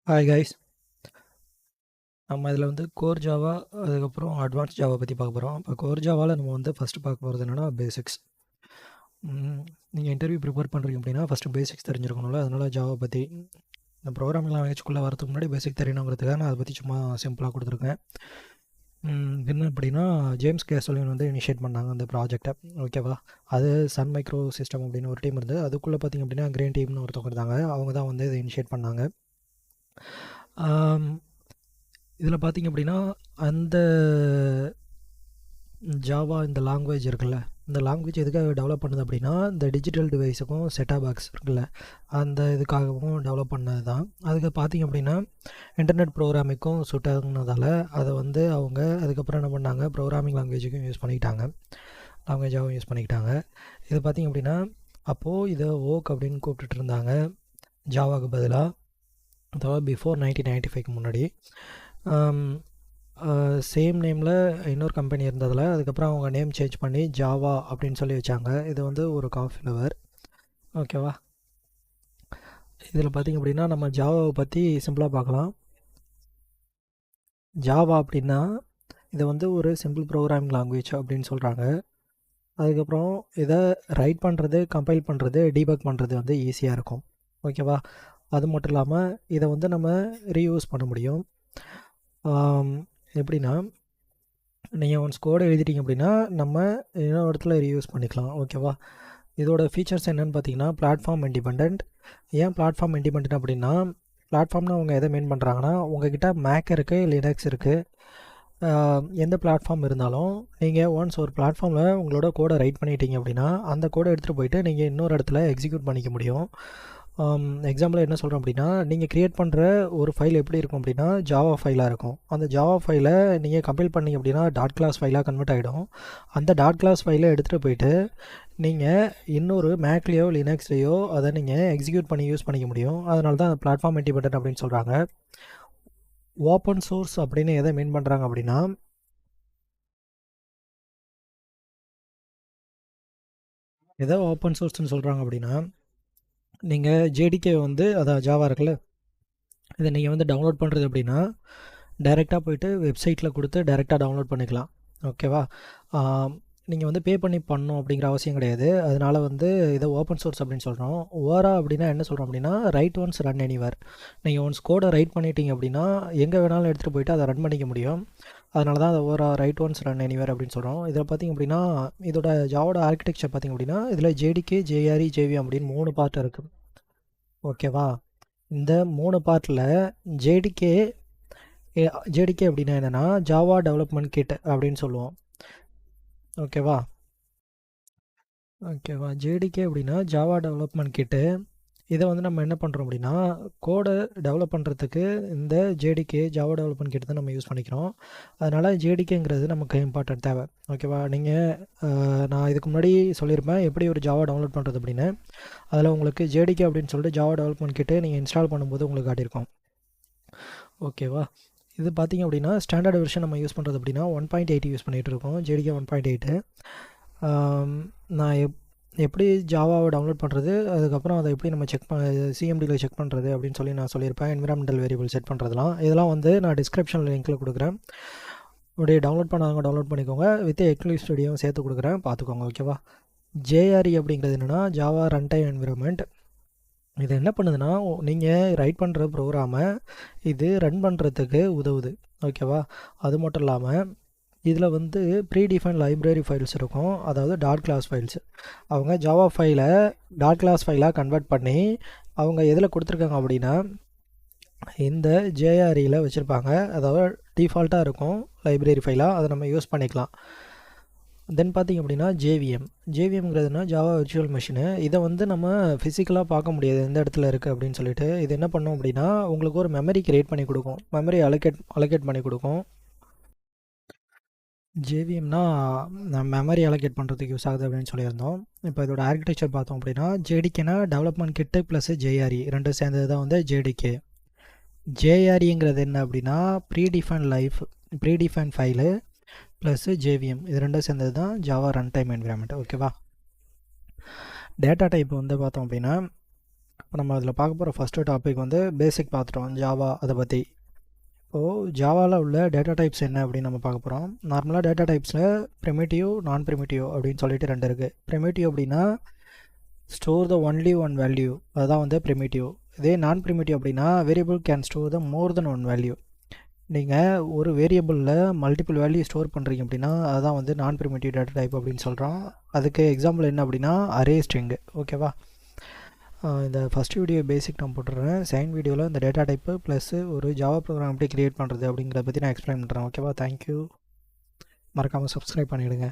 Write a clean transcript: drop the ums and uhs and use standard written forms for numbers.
Hi guys. நம்ம இதில் வந்து கோர் ஜாவா அதுக்கப்புறம் அட்வான்ஸ் ஜாவா பற்றி பார்க்க போகிறோம். இப்போ கோர் ஜாவாவில் நம்ம வந்து ஃபஸ்ட்டு பார்க்க போகிறது என்னென்னா பேசிக்ஸ். நீங்கள் இன்டர்வியூ ப்ரிப்பேர் பண்ணுறீங்க அப்படின்னா ஃபஸ்ட்டு பேசிக்ஸ் தெரிஞ்சிருக்கணும்ல. அதனால் ஜாவா பற்றி இந்த ப்ரோக்ராமிங் லாங்குவேஜ்குள்ளே வரதுக்கு முன்னாடி பேசிக் தெரியணுங்கிறதுக்காக நான் அதை பற்றி சும்மா சிம்பிளாக கொடுத்துருக்கேன். என்ன அப்படின்னா ஜேம்ஸ் கேசோலின் வந்து இனிஷியேட் பண்ணாங்க அந்த ப்ராஜெக்டை. ஓகேவா? அது சன் மைக்ரோ சிஸ்டம் அப்படின்னு ஒரு டீம் இருந்து அதுக்குள்ளே பார்த்திங்க அப்படின்னா கிரீன் டீம்னு ஒருத்தவங்க இருந்தாங்க. அவங்க தான் வந்து இதை இனிஷியேட் பண்ணாங்க. இதில் பார்த்திங்க அப்படின்னா அந்த ஜாவா இந்த லாங்குவேஜ் இருக்குல்ல, இந்த லாங்குவேஜ் எதுக்காக டெவலப் பண்ணுது அப்படின்னா இந்த டிஜிட்டல் டிவைஸுக்கும் செட்டாப் பாக்ஸ் இருக்குல்ல அந்த இதுக்காகவும் டெவலப் பண்ணது தான். அதுக்கு பார்த்திங்க அப்படின்னா இன்டர்நெட் ப்ரோக்ராமிங்க்கும் சூட் ஆகுனதால் அதை வந்து அவங்க அதுக்கப்புறம் என்ன பண்ணாங்க, ப்ரோக்ராமிங் லாங்குவேஜுக்கும் யூஸ் பண்ணிக்கிட்டாங்க, லாங்குவேஜாகவும் யூஸ் பண்ணிக்கிட்டாங்க. இது பார்த்திங்க அப்படின்னா அப்போது இதை ஓக் அப்படின்னு கூப்பிட்டுட்டு இருந்தாங்க ஜாவாவுக்கு பதிலாக, அதாவது பிஃபோர் 1995க்கு முன்னாடி. சேம் நேமில் இன்னொரு கம்பெனி இருந்ததில் அதுக்கப்புறம் அவங்க நேம் சேஞ்ச் பண்ணி ஜாவா அப்படின்னு சொல்லி வச்சாங்க. இது வந்து ஒரு காஃபி ஃப்ளவர். ஓகேவா? இதில் பார்த்திங்க அப்படின்னா நம்ம ஜாவாவை பற்றி சிம்பிளாக பார்க்கலாம். ஜாவா அப்படின்னா இதை வந்து ஒரு சிம்பிள் ப்ரோக்ராமிங் லாங்குவேஜ் அப்படின்னு சொல்கிறாங்க. அதுக்கப்புறம் இதை ரைட் பண்ணுறது, கம்பைல் பண்ணுறது, டீபக் பண்ணுறது வந்து ஈஸியாக இருக்கும். ஓகேவா? அது மட்டும் இல்லாமல் இதை வந்து நம்ம ரீயூஸ் பண்ண முடியும். எப்படின்னா நீங்கள் ஒன்ஸ் கோடை எழுதிட்டீங்க அப்படின்னா நம்ம இன்னொரு இடத்துல ரீயூஸ் பண்ணிக்கலாம். ஓகேவா? இதோட ஃபீச்சர்ஸ் என்னென்னு பார்த்தீங்கன்னா பிளாட்ஃபார்ம் இண்டிபெண்ட். ஏன் பிளாட்ஃபார்ம் இண்டிபெண்ட் அப்படின்னா, பிளாட்ஃபார்ம்னு அவங்க எதை மெயின் பண்ணுறாங்கன்னா, உங்கள்கிட்ட மேக் இருக்குது, லினக்ஸ் இருக்குது, எந்த பிளாட்ஃபார்ம் இருந்தாலும் நீங்கள் ஒன்ஸ் ஒரு பிளாட்ஃபார்மில் உங்களோட கோடை ரைட் பண்ணிட்டீங்க அப்படின்னா அந்த கோடை எடுத்துகிட்டு போயிட்டு நீங்கள் இன்னொரு இடத்துல எக்ஸிக்யூட் பண்ணிக்க முடியும். எக்ஸாம்பிள் என்ன சொல்கிறோம் அப்படின்னா, நீங்கள் க்ரியேட் பண்ணுற ஒரு ஃபைல் எப்படி இருக்கும் அப்படின்னா ஜாவா ஃபைலாக இருக்கும். அந்த ஜாவா ஃபைலை நீங்கள் கம்பைல் பண்ணிங்க அப்படின்னா டாட் கிளாஸ் ஃபைலாக கன்வெர்ட் ஆகிடும். அந்த டாட் கிளாஸ் ஃபைலை எடுத்துகிட்டு போயிட்டு நீங்கள் இன்னொரு மேக்லேயோ லினக்ஸ்லேயோ அதை நீங்கள் எக்ஸிக்யூட் பண்ணி யூஸ் பண்ணிக்க முடியும். அதனால தான் பிளாட்ஃபார்ம் இண்டிபெண்டன்ட் அப்படின்னு சொல்கிறாங்க. ஓப்பன் சோர்ஸ் அப்படின்னு எதை மீன் பண்ணுறாங்க அப்படின்னா, எதை ஓப்பன் சோர்ஸ்னு சொல்கிறாங்க அப்படின்னா, நீங்கள் ஜேடிகே வந்து அதான் ஜாவா இருக்குல்ல, இதை நீங்கள் வந்து டவுன்லோட் பண்ணுறது அப்படின்னா டைரெக்டாக போய்ட்டு வெப்சைட்டில் கொடுத்து டைரெக்டாக டவுன்லோட் பண்ணிக்கலாம். ஓகேவா? நீங்கள் வந்து பே பண்ணி பண்ணணும் அப்படிங்கிற அவசியம் கிடையாது. அதனால் வந்து இதை ஓப்பன் சோர்ஸ் அப்படின்னு சொல்கிறோம். ஓரா அப்படின்னா என்ன சொல்கிறோம் அப்படின்னா ரைட் ஒன்ஸ் ரன் எனிவேர். நீங்கள் ஒன்ஸ் கோடை ரைட் பண்ணிட்டீங்க அப்படின்னா எங்கே வேணாலும் எடுத்துகிட்டு போய்ட்டு அதை ரன் பண்ணிக்க முடியும். அதனால தான் அதை ஓரா ரைட் ஒன்ஸ் ரன் எனிவேர் அப்படின்னு சொல்கிறோம். இதில் பார்த்திங்க அப்படின்னா இதோட ஜாவோட ஆர்கிடெக்சர் பார்த்திங்க அப்படின்னா இதில் ஜேடிகே, ஜேஆர்இ, ஜேவிஎம் அப்படின்னு 3 பார்ட் இருக்குது. ஓகேவா? இந்த 3 பார்ட்டில் ஜேடிகே அப்படின்னா என்னென்னா ஜாவா டெவலப்மெண்ட் கிட் அப்படின்னு சொல்லுவோம். ஓகேவா? ஜேடிகே அப்படின்னா ஜாவா டெவலப்மெண்ட் கிட்டு. இதை வந்து நம்ம என்ன பண்ணுறோம் அப்படின்னா கோடை டெவலப் பண்ணுறதுக்கு இந்த ஜேடிகே ஜாவா டெவலப்மெண்ட் கிட் தான் நம்ம யூஸ் பண்ணிக்கிறோம். அதனால் ஜேடிகேங்கிறது நமக்கு இம்பார்ட்டன்ட் தேவை. ஓகேவா? நீங்கள் நான் இதுக்கு முன்னாடி சொல்லியிருப்பேன் எப்படி ஒரு ஜாவா டவுன்லோட் பண்ணுறது அப்படின்னு. அதில் உங்களுக்கு ஜேடிகே அப்படின்னு சொல்லிட்டு ஜாவா டெவலப்மெண்ட் கிட்டு நீங்கள் இன்ஸ்டால் பண்ணும்போது உங்களுக்கு காட்டியிருக்கோம். ஓகேவா? இது பார்த்திங்க அப்படின்னா ஸ்டாண்டர்ட் வெர்ஷன் நம்ம யூஸ் பண்ணுறது அப்படின்னா 1.8 யூஸ் பண்ணிகிட்டு இருக்கோம். ஜேடிகே 1.8. நான் எப்படி ஜாவாவை டவுன்லோட் பண்ணுறது, அதுக்கப்புறம் அதை எப்படி நம்ம சிஎம்டியில் செக் பண்ணுறது அப்படின்னு சொல்லி நான் சொல்லியிருப்பேன். என்விரான்மெண்டல் வேரியபிள் செட் பண்ணுறதுலாம் இதெல்லாம் வந்து நான் டிஸ்கிரிப்ஷனில் லிங்க்கில் கொடுக்குறேன். அப்படியே டவுன்லோட் பண்ணாங்க டவுன்லோட் பண்ணிக்கோங்க. வித் எக்லிப்ஸ் ஸ்டுடியோவும் சேர்த்து கொடுக்குறேன், பார்த்துக்கோங்க. ஓகேவா? ஜேஆர்இ அப்படிங்கிறது என்னென்னா ஜாவா ரன் டைம் என்விரான்மெண்ட். இது என்ன பண்ணுதுன்னா நீங்கள் ரைட் பண்ணுற ப்ரோக்ராமை இது ரன் பண்ணுறதுக்கு உதவுது. ஓகேவா? அது மட்டும் இல்லாமல் இதில் வந்து ப்ரீடிஃபைன் லைப்ரரி ஃபைல்ஸ் இருக்கும், அதாவது டாட் கிளாஸ் ஃபைல்ஸ். அவங்க ஜாவா ஃபைலை டாட் கிளாஸ் ஃபைலாக கன்வெர்ட் பண்ணி அவங்க எதில் கொடுத்துருக்காங்க அப்படின்னா இந்த ஜேஆர்இயில் வச்சுருப்பாங்க. அதாவது டிஃபால்ட்டாக இருக்கும் லைப்ரரி ஃபைலாக, அதை நம்ம யூஸ் பண்ணிக்கலாம். தென் பார்த்திங்க அப்படின்னா ஜேவிஎம்ங்கிறதுனா ஜாவா விர்ச்சுவல் மிஷினு. இதை வந்து நம்ம ஃபிசிக்கலாக பார்க்க முடியாது எந்த இடத்துல இருக்குது அப்படின்னு சொல்லிட்டு. இது என்ன பண்ணோம் அப்படின்னா உங்களுக்கு ஒரு மெமரி கிரியேட் பண்ணி கொடுக்கும், மெமரி அலோகேட் பண்ணி கொடுக்கும். ஜேவிஎம்னா மெமரி அலோகேட் பண்ணுறதுக்கு யூஸ் ஆகுது அப்படின்னு சொல்லியிருந்தோம். இப்போ இதோட ஆர்கிடெக்சர் பார்த்தோம் அப்படின்னா ஜேடிகேனா டெவலப்மெண்ட் கிட்டு ப்ளஸ் ஜேஆர்இ ரெண்டும் சேர்ந்தது தான் வந்து ஜேடிகே. ஜேஆர்இங்கிறது என்ன அப்படின்னா ப்ரீடிஃபைன் ஃபைலு ப்ளஸ் ஜேவிஎம் இது ரெண்டும் சேர்ந்தது தான் ஜாவா ரன் டைம் என்விரான்மெண்ட். ஓகேவா? டேட்டா டைப் வந்து பார்த்தோம் அப்படின்னா இப்போ நம்ம அதில் பார்க்க போகிற ஃபஸ்ட்டு டாபிக் வந்து பேசிக் பார்த்துட்டோம், ஜாவா அதை பற்றி. இப்போது ஜாவாவில் உள்ள டேட்டா டைப்ஸ் என்ன அப்படின்னு நம்ம பார்க்க போகிறோம். நார்மலாக டேட்டா டைப்ஸில் ப்ரிமிட்டிவ், நான் ப்ரிமிட்டிவ் அப்படின்னு சொல்லிட்டு 2 இருக்குது. ப்ரிமிட்டிவ் அப்படின்னா store the only one value, அதுதான் வந்து ப்ரிமிட்டிவ். இதே நான் ப்ரிமிட்டிவ் அப்படின்னா variable can store the more then one value. நீங்கள் ஒரு வேரியபிளில் மல்டிபிள் வேல்யூ ஸ்டோர் பண்ணுறீங்க அப்படின்னா அதுதான் வந்து நான் ப்ரிமிட்டிவ் டேட்டா டைப் அப்படின்னு சொல்கிறோம். அதுக்கு எக்ஸாம்பிள் என்ன அப்படின்னா அரே ஸ்ட்ரிங்கு. ஓகேவா? இந்த ஃபஸ்ட் வீடியோ பேசிக் நான் போட்டுடுறேன். செகண்ட் வீடியோவில் இந்த டேட்டா டைப்பு ப்ளஸ் ஒரு ஜாவா ப்ரோக்ராம் எப்படி க்ரியேட் பண்ணுறது அப்படிங்கிறத பற்றி நான் எக்ஸ்பிளைன் பண்ணுறேன். ஓகேவா? தேங்க்யூ. மறக்காமல் சப்ஸ்கிரைப் பண்ணிவிடுங்க.